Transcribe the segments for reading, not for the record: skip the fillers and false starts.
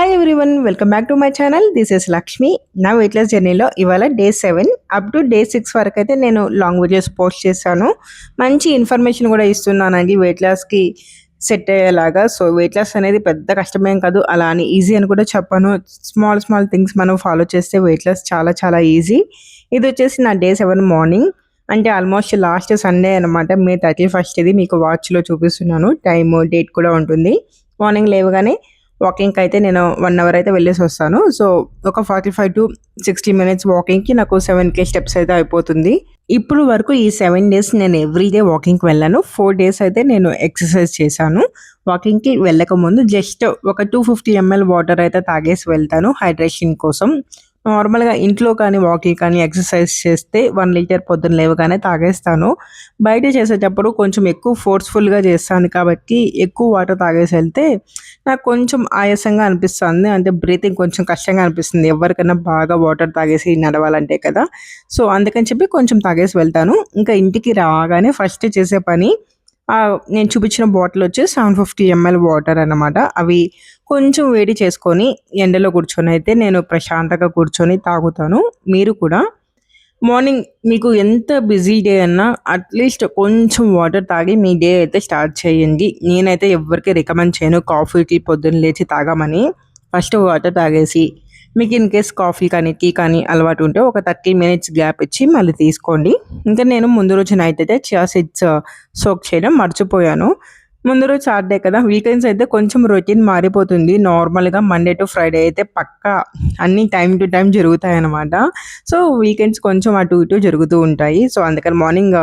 Hi everyone, welcome back to my channel. This is Lakshmi. నా weight loss జర్నీలో ఇవాళ day 7 up to day 6 వరకు అయితే నేను లాంగ్ వీడియోస్ పోస్ట్ చేశాను. మంచి ఇన్ఫర్మేషన్ కూడా ఇస్తున్నానండి వెయిట్ లాస్కి సెట్ అయ్యేలాగా. సో వెయిట్ లాస్ అనేది పెద్ద కష్టమేం కాదు, అలా అని ఈజీ అని కూడా చెప్పాను. స్మాల్ స్మాల్ థింగ్స్ మనం ఫాలో చేస్తే వెయిట్ లాస్ చాలా చాలా ఈజీ. ఇది వచ్చేసి నా డే 7 మార్నింగ్, అంటే ఆల్మోస్ట్ లాస్ట్ సండే అనమాట. మే 31 ఇది మీకు వాచ్లో చూపిస్తున్నాను. టైమ్ డేట్ కూడా ఉంటుంది. మార్నింగ్ లేవగానే వాకింగ్కి అయితే నేను 1 అవర్ అయితే వెళ్ళేసి వస్తాను. సో ఒక 45 to 60 మినిట్స్ వాకింగ్కి నాకు 7K స్టెప్స్ అయితే అయిపోతుంది. ఇప్పుడు వరకు ఈ 7 డేస్ నేను ఎవ్రీడే వాకింగ్కి వెళ్ళాను. 4 డేస్ అయితే నేను ఎక్సర్సైజ్ చేశాను. వాకింగ్కి వెళ్ళక ముందు జస్ట్ ఒక 250 ml వాటర్ అయితే తాగేసి వెళ్తాను హైడ్రేషన్ కోసం. నార్మల్గా ఇంట్లో కానీ వాకింగ్ కానీ ఎక్సర్సైజ్ చేస్తే 1 లీటర్ పొద్దున్న లేవగానే తాగేస్తాను. బయట చేసేటప్పుడు కొంచెం ఎక్కువ ఫోర్స్ఫుల్గా చేస్తాను కాబట్టి ఎక్కువ వాటర్ తాగేసి వెళ్తే నాకు కొంచెం ఆయాసంగా అనిపిస్తుంది. అంటే బ్రీతింగ్ కొంచెం కష్టంగా అనిపిస్తుంది ఎవరికైనా బాగా వాటర్ తాగేసి నడవాలంటే కదా. సో అందుకని చెప్పి కొంచెం తాగేసి వెళ్తాను. ఇంకా ఇంటికి రాగానే ఫస్ట్ చేసే పని, నేను చూపించిన బాటిల్ వచ్చి 750 ml వాటర్ అన్నమాట. అవి కొంచెం వేడి చేసుకొని ఎండలో కూర్చొని అయితే నేను ప్రశాంతంగా కూర్చొని తాగుతాను. మీరు కూడా మార్నింగ్ మీకు ఎంత బిజీ డే అన్నా అట్లీస్ట్ కొంచెం వాటర్ తాగి మీ డే అయితే స్టార్ట్ చేయండి. నేనైతే ఎవరికి రికమెండ్ చేయను కాఫీ టీ పొద్దున్న లేచి తాగమని. ఫస్ట్ వాటర్ తాగేసి మీకు ఇన్ కేస్ కాఫీ కానీ టీ కానీ అలవాటు ఉంటే ఒక 30 మినిట్స్ గ్యాప్ ఇచ్చి మళ్ళీ తీసుకోండి. ఇంకా నేను ముందు రోజు నైట్ అయితే చియా సీడ్స్ సోక్ చేయడం మర్చిపోయాను. ముందు రోజు సాటర్డే కదా, వీకెండ్స్ అయితే కొంచెం రొటీన్ మారిపోతుంది. నార్మల్గా మండే టు ఫ్రైడే అయితే పక్కా అన్నీ టైం టు టైం జరుగుతాయి అన్నమాట. సో వీకెండ్స్ కొంచెం అటు ఇటు జరుగుతూ ఉంటాయి. సో అందుకని మార్నింగ్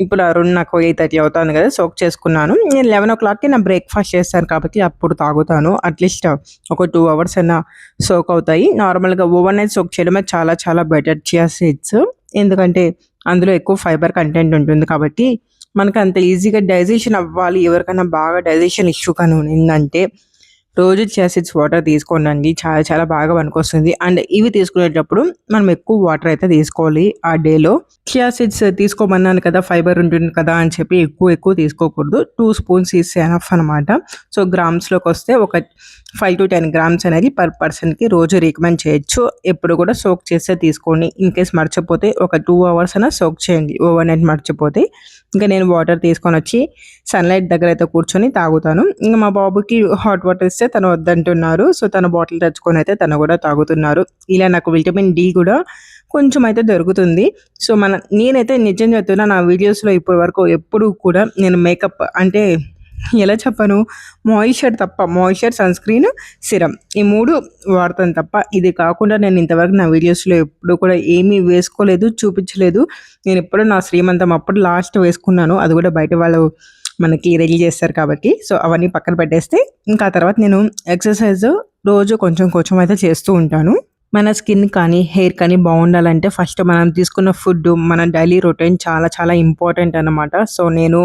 ఇప్పుడు అరుణ్ నాకు 8:30 అవుతుంది కదా, సోక్ చేసుకున్నాను. నేను 11 o'clockకి నా బ్రేక్ఫాస్ట్ చేస్తాను కాబట్టి అప్పుడు తాగుతాను. అట్లీస్ట్ ఒక 2 hours అయినా సోక్ అవుతాయి. నార్మల్గా ఓవర్ నైట్ సోక్ చేయడమే చాలా చాలా బెటర్ చియా సీడ్స్, ఎందుకంటే అందులో ఎక్కువ ఫైబర్ కంటెంట్ ఉంటుంది కాబట్టి మనకు అంత ఈజీగా డైజెషన్ అవ్వాలి. ఎవరికైనా బాగా డైజెషన్ ఇష్యూ కానీ ఉందంటే రోజు చియా సీడ్స్ వాటర్ తీసుకోండి, చాలా చాలా బాగా పనికొస్తుంది. అండ్ ఇవి తీసుకునేటప్పుడు మనం ఎక్కువ వాటర్ అయితే తీసుకోవాలి ఆ డేలో. చియా సీడ్స్ తీసుకోమన్నాను కదా, ఫైబర్ ఉంటుంది కదా అని చెప్పి ఎక్కువ తీసుకోకూడదు. 2 spoons ఈస్ ఎనఫ్ అనమాట. సో గ్రామ్స్లోకి వస్తే ఒక 5 to 10 grams అనేది పర్ పర్సన్కి రోజు రికమెండ్ చేయొచ్చు. ఎప్పుడు కూడా సోక్ చేస్తే తీసుకోండి. ఇన్ కేస్ మర్చిపోతే ఒక 2 hours అయినా సోక్ చేయండి ఓవర్ నైట్ మర్చిపోతే. ఇంకా నేను వాటర్ తీసుకొని వచ్చి సన్లైట్ దగ్గర అయితే కూర్చొని తాగుతాను. ఇంకా మా బాబుకి హాట్ వాటర్ ఇస్తే తను వద్దంటున్నారు. సో తన బాటిల్ తెచ్చుకొని అయితే తను కూడా తాగుతున్నారు. ఇలా నాకు విటమిన్ డి కూడా కొంచెం అయితే దొరుకుతుంది. సో నేనైతే నిజం చెప్తున్నా, నా వీడియోస్లో ఇప్పటి వరకు ఎప్పుడు కూడా నేను మేకప్ అంటే ఎలా చెప్పను, మాయిశ్చర్ తప్ప, మాయిశ్చర్, సన్ స్క్రీన్, సిరం, ఈ 3 వాడతాను తప్ప ఇది కాకుండా నేను ఇంతవరకు నా వీడియోస్లో ఎప్పుడు కూడా ఏమీ వేసుకోలేదు, చూపించలేదు. నేను ఎప్పుడు నా శ్రీమంతం అప్పుడు లాస్ట్ వేసుకున్నాను, అది కూడా బయట వాళ్ళు మనకి రెడీ చేస్తారు కాబట్టి. సో అవన్నీ పక్కన పెట్టేస్తే ఇంకా ఆ తర్వాత నేను ఎక్సర్సైజ్ రోజు కొంచెం అయితే చేస్తూ ఉంటాను. మన స్కిన్ కానీ హెయిర్ కానీ బాగుండాలంటే ఫస్ట్ మనం తీసుకున్న ఫుడ్, మన డైలీ రొటీన్ చాలా చాలా ఇంపార్టెంట్ అనమాట. సో నేను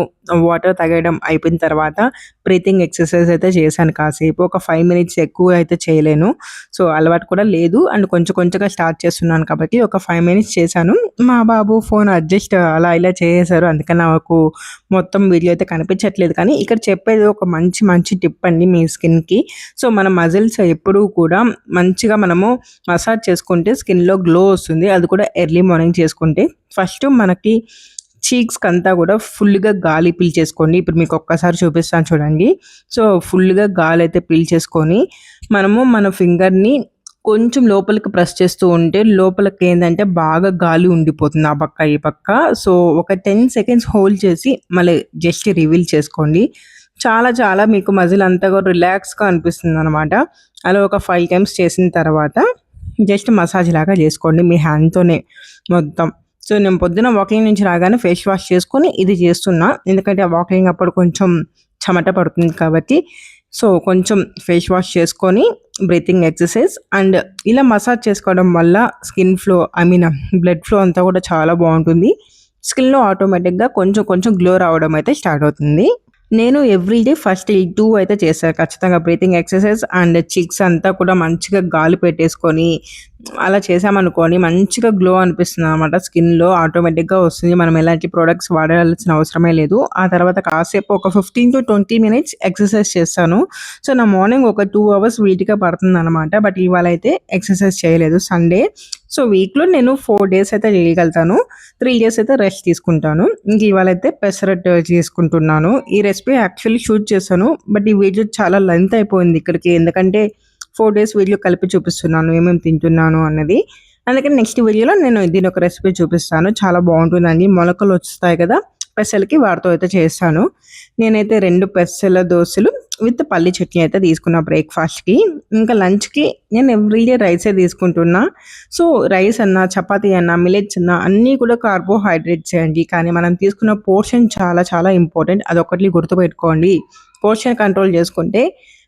వాటర్ తాగడం అయిపోయిన తర్వాత బ్రీతింగ్ ఎక్సర్సైజ్ అయితే చేశాను కాసేపు. ఒక 5 minutes ఎక్కువ అయితే చేయలేను. సో అలవాటు కూడా లేదు అండ్ కొంచెంగా స్టార్ట్ చేస్తున్నాను కాబట్టి ఒక 5 minutes చేశాను. మా బాబు ఫోన్ అడ్జస్ట్ అలా ఇలా చేసేసారు, అందుకని నాకు మొత్తం వీడియో అయితే కనిపించట్లేదు. కానీ ఇక్కడ చెప్పేది ఒక మంచి టిప్ అండి మీ స్కిన్కి. సో మన మజిల్స్ ఎప్పుడూ కూడా మంచిగా మనము మసాజ్ చేసుకుంటే స్కిన్లో గ్లో వస్తుంది. అది కూడా ఎర్లీ మార్నింగ్ చేసుకుంటే. ఫస్ట్ మనకి చీక్స్కి అంతా కూడా ఫుల్గా గాలి పీల్చేసుకోండి. ఇప్పుడు మీకు ఒక్కసారి చూపిస్తాను చూడండి. సో ఫుల్గా గాలి అయితే పీల్చేసుకొని మనము మన ఫింగర్ని కొంచెం లోపలికి ప్రెస్ చేస్తూ ఉంటే లోపలికి ఏంటంటే బాగా గాలి ఉండిపోతుంది ఆ పక్క ఈ పక్క. సో ఒక 10 seconds హోల్డ్ చేసి మళ్ళీ జస్ట్ రివీల్ చేసుకోండి. చాలా చాలా మీకు మజిల్ అంతా కూడా రిలాక్స్గా అనిపిస్తుంది అనమాట. అలా ఒక 5 times చేసిన తర్వాత జస్ట్ మసాజ్ లాగా చేసుకోండి మీ హ్యాండ్తోనే మొత్తం. సో నేను పొద్దున వాకింగ్ నుంచి రాగానే ఫేస్ వాష్ చేసుకొని ఇది చేస్తున్నా, ఎందుకంటే వాకింగ్ అప్పుడు కొంచెం చెమట పడుతుంది కాబట్టి. సో కొంచెం ఫేస్ వాష్ చేసుకొని బ్రీతింగ్ ఎక్సర్సైజ్ అండ్ ఇలా మసాజ్ చేసుకోవడం వల్ల స్కిన్ ఫ్లో, బ్లడ్ ఫ్లో అంతా కూడా చాలా బాగుంటుంది. స్కిన్లో ఆటోమేటిక్గా కొంచెం గ్లో రావడం అయితే స్టార్ట్ అవుతుంది. నేను ఎవ్రీడే ఫస్ట్ ఈ 2 అయితే చేశాను ఖచ్చితంగా. బ్రీతింగ్ ఎక్సర్‌సైజ్ అండ్ చిక్స్ అంతా కూడా మంచిగా గాలి పెట్టేసుకొని, అలా చేశామనుకోండి మంచిగా గ్లో అనిపిస్తుందనమాట. స్కిన్‌లో ఆటోమేటిక్‌గా వస్తుంది. మనం ఎలాంటి ప్రొడక్ట్స్ వాడాల్సిన అవసరమే లేదు. ఆ తర్వాత కాసేపు ఒక 15-20 మినిట్స్ ఎక్సర్‌సైజ్ చేస్తాను. సో, నా మార్నింగ్ ఒక 2 అవర్స్ వీటికే పడుతుందనమాట. బట్ ఇవాళైతే ఎక్సర్‌సైజ్ చేయలేదు సండే. సో, వీక్‌లో నేను 4 డేస్ అయితే చేయగలుగుతాను. 3 డేస్ అయితే రెస్ట్ తీసుకుంటాను. ఇంక ఇవాళైతే పెసరట్టు చేసుకుంటున్నాను. ఈ రెసిపీ యాక్చువల్లీ షూట్ చేశాను. బట్ ఈ వీడియో చాలా లెంత్ అయిపోయింది ఇక్కడికి. ఎందుకంటే 4 డేస్ వీడియో కలిపి చూపిస్తున్నాను. ఏమేమి తింటున్నాను అన్నది. అందుకని నెక్స్ట్ వీడియోలో నేను దీనొక రెసిపీ చూపిస్తాను. చాలా బావుంటుందండి. మొలకలొస్తాయి కదా! పెసలకి వాటితో అయితే చేస్తాను. నేనైతే 2 పెసల దోసలు విత్ పల్లి చట్నీ అయితే తీసుకున్నా బ్రేక్‌ఫాస్ట్‌కి. ఇంకా లంచ్‌కి నేను ఎవ్రీడే రైసే తీసుకుంటున్నా. సో, రైస్ అన్నా, చపాతీ అన్నా, మిల్లెట్స్ అన్నా అన్నీ కూడా కార్బోహైడ్రేట్సే అండి. కానీ మనం తీసుకున్న పోర్షన్ చాలా చాలా ఇంపార్టెంట్. అదొక్కటి గుర్తుపెట్టుకోండి. పోర్షన్ కంట్రోల్ చేసుకుంటే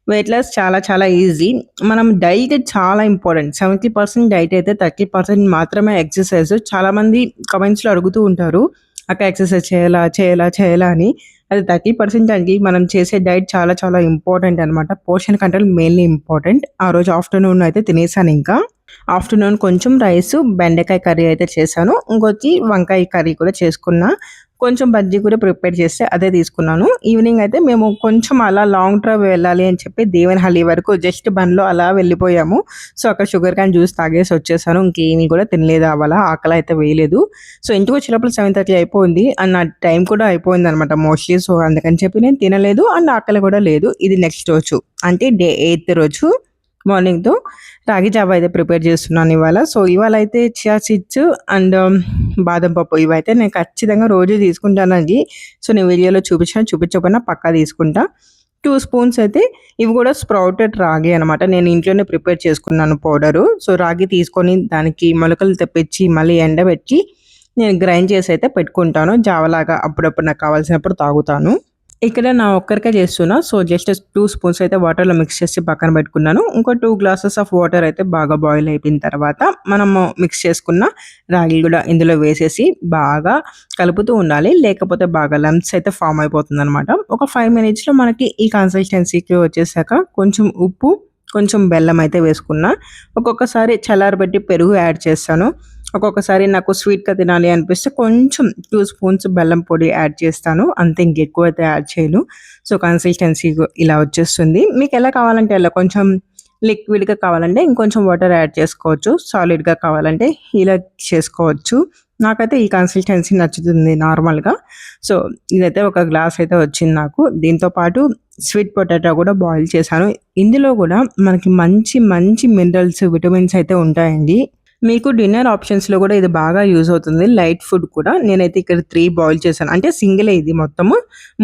వెయిట్ లాస్ చాలా చాలా ఈజీ. మనం డైట్ చాలా ఇంపార్టెంట్. 70% డైట్ అయితే 30% మాత్రమే ఎక్సర్‌సైజ్. చాలామంది కామెంట్స్‌లో అడుగుతూ ఉంటారు. అక్క ఎక్సర్‌సైజ్ చేయాలా? చేయాలా? చేయాలా? అని. అది 30% అండి. మనం చేసే డైట్ చాలా చాలా ఇంపార్టెంట్ అనమాట. Portion control mainly important. ఆ రోజు ఆఫ్టర్‌నూన్ అయితే తినేసానింకా. ఆఫ్టర్‌నూన్ కొంచెం రైసు, బెండకాయ కర్రీ అయితే చేశాను. ఇంకోటి వంకాయ కర్రీ కూడా చేసుకున్నా. కొంచెం బజ్జీ కూడా ప్రిపేర్ చేస్తే అదే తీసుకున్నాను. ఈవినింగ్ అయితే మేము కొంచెం అలా లాంగ్ డ్రైవ్ వెళ్ళాలి అని చెప్పి దేవనహల్లి వరకు జస్ట్ బండ్లో అలా వెళ్ళిపోయాము. సో, అక్కడ షుగర్ క్యాన్ జ్యూస్ తాగేసి వచ్చేసాను. ఇంకేమీ కూడా తినలేదు అవాళ. ఆకలైతే వేయలేదు. సో, ఇంటికొచ్చేలోపల 7:30 అయిపోయింది. అండ్ నా టైం కూడా అయిపోయిందనమాట మోస్ట్‌లీ. సో, అందుకని చెప్పి నేను తినలేదు. అండ్ ఆకలి కూడా లేదు. ఇది నెక్స్ట్ రోజు. అంటే డే 8థ్ రోజు మార్నింగ్‌తో రాగి జావా అయితే ప్రిపేర్ చేస్తున్నాను ఇవాళ. సో, ఇవాళైతే చియా సీడ్స్ అండ్ బాదం పప్పు ఇవైతే నేను ఖచ్చితంగా రోజు తీసుకుంటానండి. సో, నేను వీడియోలో చూపించినా, చూపించకపోయినా పక్కా తీసుకుంటా. 2 స్పూన్స్ అయితే ఇవి కూడా స్ప్రౌటెడ్ రాగి అనమాట. నేను ఇంట్లోనే ప్రిపేర్ చేసుకున్నాను పౌడరు. సో, రాగి తీసుకొని దానికి మొలకలు తెప్పించి మళ్ళీ ఎండబెట్టి నేను గ్రైండ్ చేసి అయితే పెట్టుకుంటాను. జావలాగా అప్పుడప్పుడు నాకు కావాల్సినప్పుడు తాగుతాను. ఇక్కడ నా ఒక్కరికే చేస్తున్నా. సో, జస్ట్ 2 స్పూన్స్ అయితే వాటర్‌లో మిక్స్ చేసి పక్కన పెట్టుకున్నాను. ఇంకో 2 గ్లాసెస్ ఆఫ్ వాటర్ అయితే బాగా బాయిల్ అయిపోయిన తర్వాత మనము మిక్స్ చేసుకున్న రాగి గూడా ఇందులో వేసేసి బాగా కలుపుతూ ఉండాలి. లేకపోతే బాగా లంప్స్ అయితే ఫార్మ్ అయిపోతుందనమాట. ఒక 5 మినిట్స్‌లో మనకి ఈ కన్సిస్టెన్సీకి వచ్చేసాక కొంచెం ఉప్పు, కొంచెం బెల్లం అయితే వేసుకున్నా. ఒక్కొక్కసారి చల్లారబెట్టి పెరుగు యాడ్ చేస్తాను. ఒక్కొక్కసారి నాకు స్వీట్‌గా తినాలి అనిపిస్తే కొంచెం 2 స్పూన్స్ బెల్లం పొడి యాడ్ చేస్తాను. అంతే ఇంకెక్కువైతే యాడ్ చేయను. సో, కన్సిస్టెన్సీ ఇలా వచ్చేస్తుంది. మీకెలా కావాలంటే అలా కొంచెం లిక్విడ్‌గా కావాలంటే ఇంకొంచెం వాటర్ యాడ్ చేసుకోవచ్చు. సాలిడ్‌గా కావాలంటే ఇలా చేసుకోవచ్చు. నాకైతే ఈ కన్సిస్టెన్సీ నచ్చుతుంది నార్మల్‌గా. సో, ఇదైతే ఒక గ్లాస్ అయితే వచ్చింది నాకు. దీంతో పాటు స్వీట్ పొటాటో కూడా బాయిల్ చేశాను. ఇందులో కూడా మనకి మంచి మంచి మినరల్స్, విటమిన్స్ అయితే ఉంటాయండి. మీకు డిన్నర్ ఆప్షన్స్‌లో కూడా ఇది బాగా యూజ్ అవుతుంది. లైట్ ఫుడ్ కూడా. నేనైతే ఇక్కడ 3 బాయిల్ చేశాను. అంటే సింగిలే ఇది మొత్తము.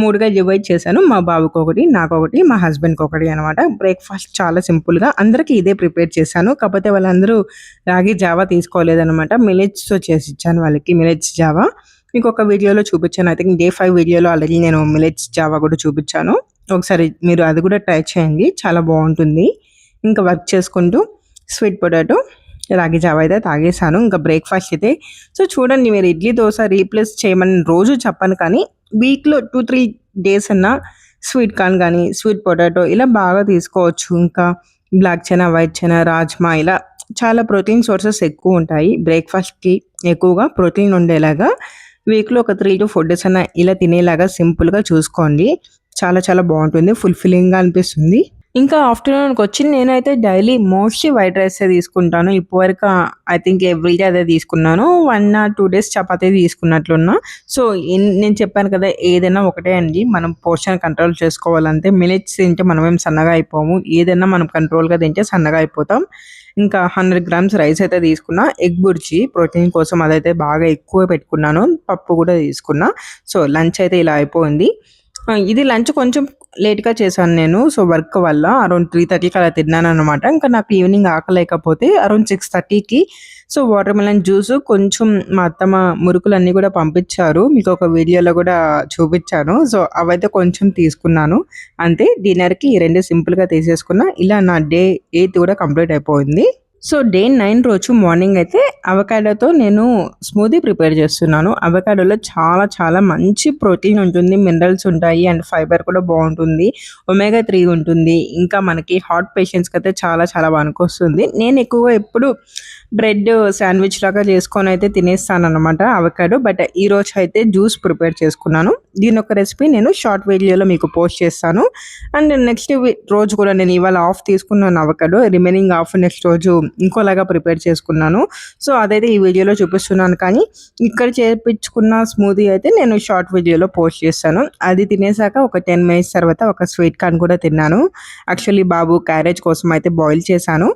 3గా డివైడ్ చేశాను. మా బాబుకొకటి, నాకొకటి, మా హస్బెండ్‌కొకటి అనమాట. బ్రేక్‌ఫాస్ట్ చాలా సింపుల్‌గా అందరికీ ఇదే ప్రిపేర్ చేశాను. కాకపోతే వాళ్ళందరూ రాగి జావా తీసుకోలేదనమాట. మిల్లెట్స్‌తో చేసిచ్చాను వాళ్ళకి. Millets Java. ఇంకొక వీడియోలో చూపించాను. ఐ థింక్ డే 5 వీడియోలో ఆల్రెడీ నేను మిల్లెట్స్ జావా కూడా చూపించాను. ఒకసారి మీరు అది కూడా ట్రై చేయండి. చాలా బావుంటుంది. ఇంకా వర్క్ చేసుకుంటూ స్వీట్ పొటాటో, రాగి జావ అయితే తాగేసాను. ఇంకా బ్రేక్‌ఫాస్ట్ అయితే సో, చూడండి మీరు ఇడ్లీ, దోస రీప్లేస్ చేయమని రోజు చెప్పను కానీ వీక్‌లో 2, 3 డేస్ అన్నా స్వీట్ కార్న్ గానీ, స్వీట్ పొటాటో ఇలా బాగా తీసుకోవచ్చు. ఇంకా బ్లాక్ చనా, వైట్ చనా, రాజ్మా ఇలా చాలా ప్రోటీన్ సోర్సెస్ ఎక్కువుంటాయి. బ్రేక్‌ఫాస్ట్‌కి ఎక్కువగా ప్రోటీన్ ఉండేలాగా వీక్‌లో ఒక 3-4 డేస్ అన్నా ఇలా తినేలాగా సింపుల్‌గా చూసుకోండి. చాలా చాలా బావుంటుంది. ఫుల్‌ఫిల్లింగ్‌గా అనిపిస్తుంది. ఇంకా ఆఫ్టర్‌నూన్‌కొచ్చి నేనైతే డైలీ మోస్ట్‌లీ వైట్ రైసే తీసుకుంటాను. ఇప్పటివరకు ఐ థింక్ ఎవ్రీడే అదే తీసుకున్నాను. 1 ఆర్ 2 డేస్ చపాతీ తీసుకున్నట్లున్నా. సో, నేను చెప్పాను కదా! ఏదైనా ఒకటే అండి. మనం పోర్షన్ కంట్రోల్ చేసుకోవాలంతే. మిల్లెట్స్ తింటే మనమేం సన్నగా అయిపోము. ఏదైనా మనం కంట్రోల్‌గా తింటే సన్నగా అయిపోతాం. ఇంకా 100 గ్రామ్స్ రైస్ అయితే తీసుకున్నా. ఎగ్ బుర్జీ ప్రోటీన్ కోసం అదైతే బాగా ఎక్కువ పెట్టుకున్నాను. పప్పు కూడా తీసుకున్నా. సో, లంచ్ అయితే ఇలా అయిపోయింది. ఇది లంచ్ కొంచెం లేట్‌గా చేశాను నేను. సో, వర్క్ వల్ల అరౌండ్ 3:30కి అలా తిన్నాననమాట. ఇంకా నాకు ఈవినింగ్ ఆకలేయకపోతే అరౌండ్ 6:30కి సో, వాటర్ మెలన్ జ్యూసు కొంచెం మా అత్తమ్మ మురుకులన్నీ కూడా పంపించారు. మీకొక వీడియోలో కూడా చూపించాను. సో, అవైతే కొంచెం తీసుకున్నాను. అంతే డిన్నర్‌కి ఈ 2 సింపుల్‌గా తీసేసుకున్నా. ఇలా నా డే 8 కూడా కంప్లీట్ అయిపోయింది. సో, డే 9 రోజు మార్నింగ్ అయితే అవకాడోతో నేను స్మూతీ ప్రిపేర్ చేస్తున్నాను. అవకాడోలో చాలా చాలా మంచి ప్రోటీన్ ఉంటుంది, మినరల్స్ ఉంటాయి అండ్ ఫైబర్ కూడా బావుంటుంది. ఒమేగా 3 ఉంటుంది. ఇంకా మనకి హార్ట్ పేషెంట్స్‌కైతే చాలా చాలా పనికొస్తుంది. నేను ఎక్కువగా ఎప్పుడు బ్రెడ్ శాండ్‌విచ్ లాగా చేసుకొనైతే తినేస్తాననమాట అవకాడో. బట్ ఈరోజు అయితే జ్యూస్ ప్రిపేర్ చేసుకున్నాను. దీనొక రెసిపీ నేను షార్ట్ వీడియోలో మీకు పోస్ట్ చేస్తాను. అండ్ నెక్స్ట్ రోజు కూడా నేను ఇవాళ ఆఫ్ తీసుకున్నాను అవకాడో. రిమైనింగ్ హాఫ్ నెక్స్ట్ రోజు ఇంకోలాగా ప్రిపేర్ చేసుకున్నాను. సో, అదైతే ఈ వీడియోలో చూపిస్తున్నాను. కానీ ఇక్కడ చేపించుకున్న స్మూతీ అయితే నేను షార్ట్ వీడియోలో పోస్ట్ చేస్తాను. అది తినేసాక ఒక 10 మినిట్స్ తర్వాత ఒక స్వీట్ కార్న్ కూడా తిన్నాను. యాక్చువల్లీ బాబు క్యారేజ్ కోసం అయితే బాయిల్ చేశాను.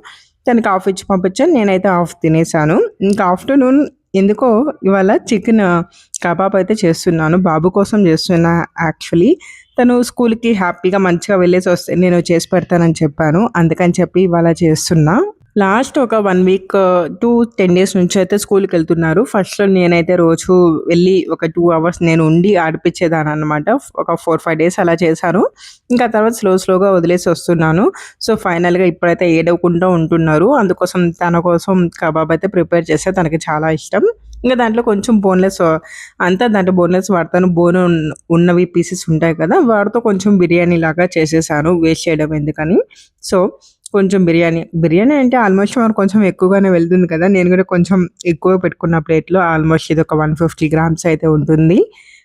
తనకి హాఫ్ ఇచ్చి పంపించాను. నేనైతే హాఫ్ తినేసాను. ఇంకా ఆఫ్టర్‌నూన్ ఎందుకో ఇవాళ చికెన్ కబాబ్ అయితే చేస్తున్నాను. బాబు కోసం చేస్తున్నా యాక్చువల్లీ. తను స్కూల్‌కి హ్యాపీగా మంచిగా వెళ్ళేసొస్తే నేను చేసి పెడతానని చెప్పాను. అందుకని చెప్పి ఇవాళ చేస్తున్నా. లాస్ట్ ఒక 1 వీక్ టు 10 డేస్ నుంచి అయితే స్కూల్‌కెళ్తున్నారు. ఫస్ట్‌లో నేనైతే రోజు వెళ్ళి ఒక 2 అవర్స్ నేను ఉండి ఆడిపిచ్చేదాన్ననమాట. ఒక 4, 5 డేస్ అలా చేశాను. ఇంకా తర్వాత స్లోగా వదిలేసి వస్తున్నాను. సో, ఫైనల్‌గా ఇప్పుడైతే ఏడవకుండా ఉంటున్నారు. అందుకోసం తన కోసం కబాబ్ అయితే ప్రిపేర్ చేశా. తనకి చాలా ఇష్టం. ఇంక దాంట్లో కొంచెం బోన్‌లెస్ అంతా దాంట్లో బోన్‌లెస్ వాడతాను. ఉన్నవి పీసెస్ ఉంటాయి కదా! వాటితో కొంచెం బిర్యానీ లాగా చేసేసాను. వేస్ట్ చేయడం ఎందుకని. సో, కొంచెం బిర్యానీ అంటే ఆల్మోస్ట్ మనకు కొంచెం ఎక్కువగానే వెళ్తుంది కదా! నేను కూడా కొంచెం ఎక్కువ పెట్టుకున్న ప్లేట్‌లో ఆల్మోస్ట్ ఇదొక 150 గ్రామ్స్ అయితే ఉంటుంది.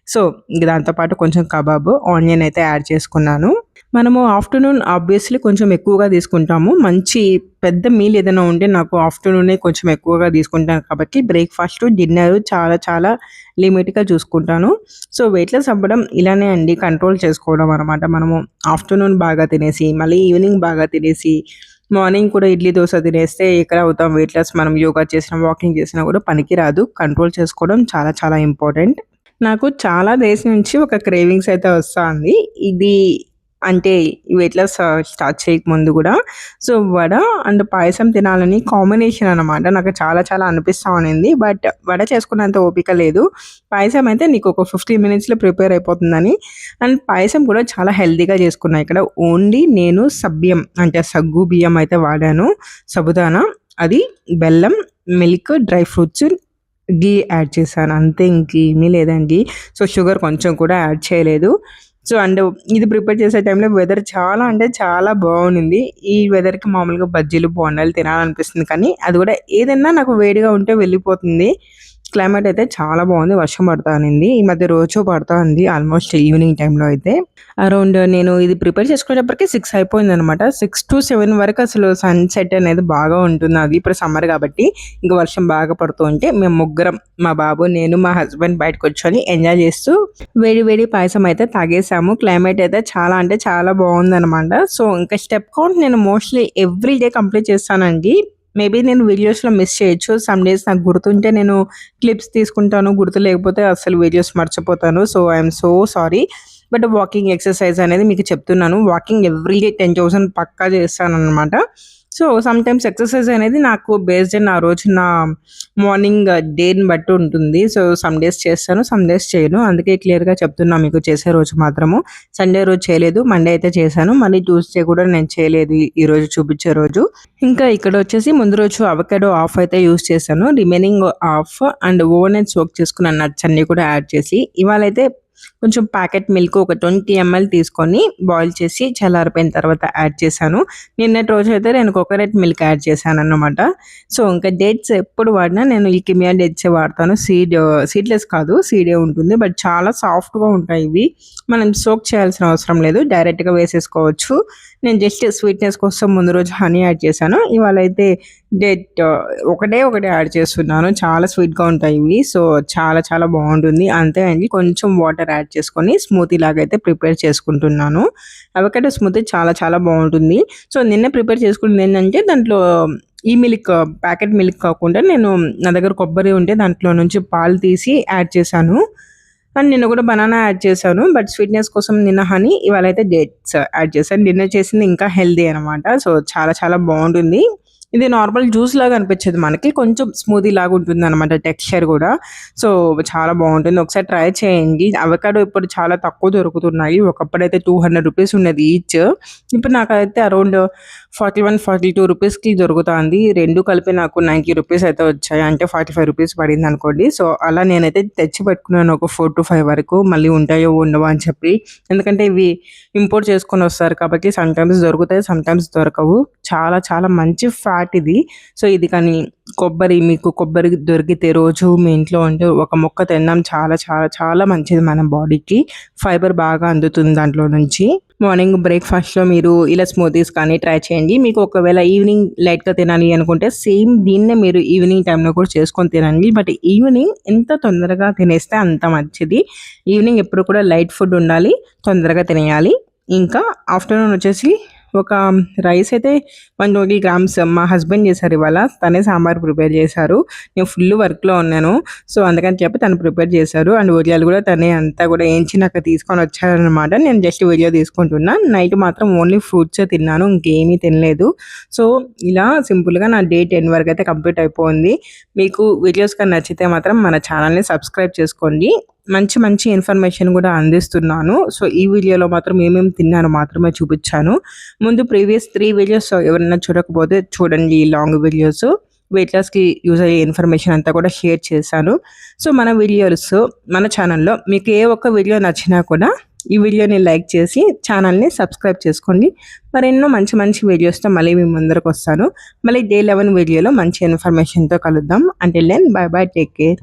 సో, ఇంక దాంతో పాటు కొంచెం కబాబ్, ఆనియన్ అయితే యాడ్ చేసుకున్నాను. మనము ఆఫ్టర్‌నూన్ ఆబ్వియస్‌లీ కొంచెం ఎక్కువగా తీసుకుంటాము. మంచి పెద్ద మీల్ ఏదైనా ఉంటే నాకు ఆఫ్టర్‌నూనే కొంచెం ఎక్కువగా తీసుకుంటాను కాబట్టి బ్రేక్‌ఫాస్ట్, డిన్నర్ చాలా చాలా లిమిట్‌గా చూసుకుంటాను. సో, వెయిట్ లాస్ అవ్వడం ఇలానే అండి, కంట్రోల్ చేసుకోవడం అనమాట. మనము ఆఫ్టర్‌నూన్ బాగా తినేసి, మళ్ళీ ఈవినింగ్ బాగా తినేసి, మార్నింగ్ కూడా ఇడ్లీ, దోస తినేస్తే ఎక్కడ అవుతాం వెయిట్ లాస్. మనం యోగా చేసినా, వాకింగ్ చేసినా కూడా పనికిరాదు. కంట్రోల్ చేసుకోవడం చాలా చాలా ఇంపార్టెంట్. నాకు చాలా డేస్ నుంచి ఒక క్రేవింగ్స్ అయితే వస్తా ఉంది. ఇది అంటే వెయిట్ లాస్ స్టార్ట్ చేయకముందు గూడా. సో, వడ అండ్ పాయసం తినాలని కాంబినేషన్ అనమాట. నాకు చాలా చాలా అనిపిస్తా ఉండింది. బట్ వడ చేసుకునేంత ఓపిక లేదు. పాయసం అయితే నీకు ఒక 15 మినిట్స్‌లో ప్రిపేర్ అయిపోతుందని. అండ్ పాయసం కూడా చాలా హెల్తీగా చేసుకున్నా ఇక్కడ. ఓన్లీ నేను సగ్గు అంటే సగ్గు బియ్యం అయితే వాడాను. సాబుదానా, అది బెల్లం, మిల్క్, డ్రై ఫ్రూట్స్, ఘీ యాడ్ చేశాను. అంతే, ఇంకేమీ లేదండి. సో, షుగర్ కొంచెం కూడా యాడ్ చేయలేదు. సో, అండ్ ఇది ప్రిపేర్ చేసే టైంలో వెదర్ చాలా అంటే చాలా బాగుండింది. ఈ వెదర్‌కి మామూలుగా బజ్జీలు, బోండాలు తినాలనిపిస్తుంది. కానీ అది కూడా ఏదన్నా నాకు వేడిగా ఉంటే వెళ్ళిపోతుంది. క్లైమేట్ అయితే చాలా బాగుంది. వర్షం పడతా అనింది. ఈ మధ్య రోజు పడతా ఉంది ఆల్మోస్ట్ ఈవినింగ్ టైంలో అయితే. అరౌండ్ నేను ఇది ప్రిపేర్ చేసుకునేటప్పటికి 6 అయిపోయిందనమాట. 6-7 వరకు అసలు సన్‌సెట్ అనేది బాగా ఉంటుంది. అది ఇప్పుడు సమ్మర్ కాబట్టి ఇంక వర్షం బాగా పడుతూ ఉంటే మేము ముగ్గురం, మా బాబు, నేను, మా హస్బెండ్ బయట కూర్చొని ఎంజాయ్ చేస్తూ వేడి వేడి పాయసం అయితే తాగేసాము. క్లైమేట్ అయితే చాలా అంటే చాలా బాగుందనమాట. సో, ఇంకా స్టెప్ కౌంట్ నేను మోస్ట్‌లీ ఎవ్రీ డే కంప్లీట్ చేస్తానండి. మేబీ నేను వీడియోస్‌లో మిస్ చేయొచ్చు. సమ్ డేస్ నాకు గుర్తుంటే నేను క్లిప్స్ తీసుకుంటాను. గుర్తు లేకపోతే అస్సలు వీడియోస్ మర్చిపోతాను. So, I am so sorry. But walking exercise అనేది మీకు చెప్తున్నాను. వాకింగ్ ఎవ్రీ డే 10,000 పక్కా చేస్తాననమాట. సో, సమ్‌టైమ్స్ ఎక్సర్సైజ్ అనేది నాకు బేస్డ్ ఆన్ ఆ రోజు నా మార్నింగ్ డేని బట్టి ఉంటుంది. సో, సమ్ డేస్ చేస్తాను, సమ్ డేస్ చేయను. అందుకే క్లియర్‌గా చెప్తున్నా మీకు చేసే రోజు మాత్రము. సండే రోజు చేయలేదు. మండే అయితే చేశాను. మళ్ళీ ట్యూస్‌డే కూడా నేను చేయలేదు ఈరోజు చూపించే రోజు. ఇంకా ఇక్కడ వచ్చేసి ముందు రోజు అవకాడో హాఫ్ అయితే యూజ్ చేశాను. Remaining half and oven soak చేసుకున్న నట్స్ అన్నీ కూడా యాడ్ చేసి ఇవాళైతే కొంచెం ప్యాకెట్ మిల్క్ ఒక 20 ఎంఎల్ తీసుకొని బాయిల్ చేసి చల్లారిపోయిన తర్వాత యాడ్ చేశాను. నిన్నటి రోజైతే నేను కోకోనట్ మిల్క్ యాడ్ చేశానన్నమాట. సో, ఇంకా డేట్స్ ఎప్పుడు వాడినా నేను ఈ కిమియా డేట్సే వాడతాను. సీడ్లెస్ కాదు, సీడే ఉంటుంది. బట్ చాలా సాఫ్ట్‌గా ఉంటాయి ఇవి. మనం సోక్ చేయాల్సిన అవసరం లేదు. డైరెక్ట్‌గా వేసేసుకోవచ్చు. నేను జస్ట్ స్వీట్‌నెస్ కోసం ముందు రోజు హనీ యాడ్ చేశాను. ఇవాళైతే డేట్ ఒకటే యాడ్ చేస్తున్నాను. చాలా స్వీట్‌గా ఉంటాయి ఇవి. సో, చాలా చాలా బాగుంటుంది. అంతే అండి. కొంచెం వాటర్ యాడ్ చేసుకొని స్మూతీ లాగా అయితే ప్రిపేర్ చేసుకుంటున్నాను. అవకాడో స్మూతీ చాలా చాలా బాగుంటుంది. సో, నిన్న ప్రిపేర్ చేసుకున్నది ఏంటంటే దాంట్లో ఈ మిల్క్, ప్యాకెట్ మిల్క్ కాకుండా నేను నా దగ్గర కొబ్బరి ఉంటే దాంట్లో నుంచి పాలు తీసి యాడ్ చేశాను. అండ్ నిన్న కూడా బనానా యాడ్ చేశాను. బట్ స్వీట్‌నెస్ కోసం నిన్న హనీ, ఇవాళైతే డేట్స్ యాడ్ చేశాను. నిన్న చేసింది ఇంకా హెల్తీ అనమాట. సో, చాలా చాలా బాగుంటుంది. ఇది నార్మల్ జ్యూస్ లాగా అనిపించదు మనకి. కొంచెం స్మూతీ లాగా ఉంటుందనమాట టెక్స్చర్ గూడా. సో, చాలా బాగుంటుంది. ఒకసారి ట్రై చేయండి. అవకాడో ఇప్పుడు చాలా తక్కువ దొరుకుతున్నాయి. ఒకప్పుడైతే 200 రూపీస్ ఉన్నది ఈచ్. ఇప్పుడు నాకైతే అరౌండ్ 41-42 రూపీస్‌కి దొరుకుతాంది. 2 కలిపి నాకు 90 రూపీస్ అయితే వచ్చాయి. అంటే 45 రూపీస్ పడిందనుకోండి. సో, అలా నేనైతే తెచ్చి పెట్టుకున్నాను ఒక 4-5 వరకు. మళ్ళీ ఉంటాయో ఉండవో అని చెప్పి. ఎందుకంటే ఇవి ఇంపోర్ట్ చేసుకొనొస్తారు కాబట్టి సమ్‌టైమ్స్ దొరుకుతాయి. సమ్‌టైమ్స్ దొరకవు. చాలా చాలా మంచి ఫ్యాట్ ఇది. సో, ఇది కానీ మీకు కొబ్బరి దొరికితే రోజు మీ ఇంట్లో ఉంటే ఒక ముక్క తినడం చాలా చాలా చాలా మంచిది మన బాడీకి. ఫైబర్ బాగా అందుతుంది దాంట్లో నుంచి. మార్నింగ్ బ్రేక్‌ఫాస్ట్‌లో మీరు ఇలా స్మూతీస్ కానీ ట్రై చేయండి. మీకు ఒకవేళ ఈవినింగ్ లైట్‌గా తినాలి అనుకుంటే సేమ్ దీన్నే మీరు ఈవినింగ్ టైమ్‌లో కూడా చేసుకొని తినండి. బట్ ఈవినింగ్ ఎంత తొందరగా తినేస్తే అంత మంచిది. ఈవినింగ్ ఎప్పుడు కూడా లైట్ ఫుడ్ ఉండాలి. తొందరగా తినేయాలి. ఇంకా ఆఫ్టర్‌నూన్ వచ్చేసి ఒక రైస్ అయితే 120 గ్రామ్స్ మా హస్బెండ్ చేశారు ఇవాళ. తనే సాంబార్ ప్రిపేర్ చేశారు. నేను ఫుల్ వర్క్‌లో ఉన్నాను. సో, అందుకని చెప్పి తను ప్రిపేర్ చేశారు. అండ్ వడియాలు కూడా తనే అంతా కూడా ఏంచి నాకు తీసుకొని వచ్చారనమాట. నేను జస్ట్ వీడియో తీసుకుంటున్నా. నైట్ మాత్రం ఓన్లీ ఫ్రూట్సే తిన్నాను. ఇంకేమీ తినలేదు. సో, ఇలా సింపుల్‌గా నా డే 10 వరకైతే కంప్లీట్ అయిపోయింది. మీకు వీడియోస్ కానీ నచ్చితే మాత్రం మన ఛానల్‌ని సబ్స్క్రైబ్ చేసుకోండి. మంచి మంచి ఇన్ఫర్మేషన్ కూడా అందిస్తున్నాను. సో, ఈ వీడియోలో మాత్రం ఏమేమి తిన్నానో మాత్రమే చూపించాను. ముందు ప్రీవియస్ 3 వీడియోస్ ఎవరైనా చూడకపోతే చూడండి. ఈ లాంగ్ వీడియోస్ వెయిట్ లాస్‌కి యూజ్ అయ్యే ఇన్ఫర్మేషన్ అంతా కూడా షేర్ చేశాను. సో, మన ఛానల్‌లో మీకు ఏ ఒక్క వీడియో నచ్చినా కూడా ఈ వీడియోని లైక్ చేసి ఛానల్‌ని సబ్స్క్రైబ్ చేసుకోండి. మరెన్నో మంచి మంచి వీడియోస్‌తో మళ్ళీ మీ ముందరకు వస్తాను. మళ్ళీ డే 11 వీడియోలో మంచి ఇన్ఫర్మేషన్‌తో కలుద్దాం. Until then bye bye, take care.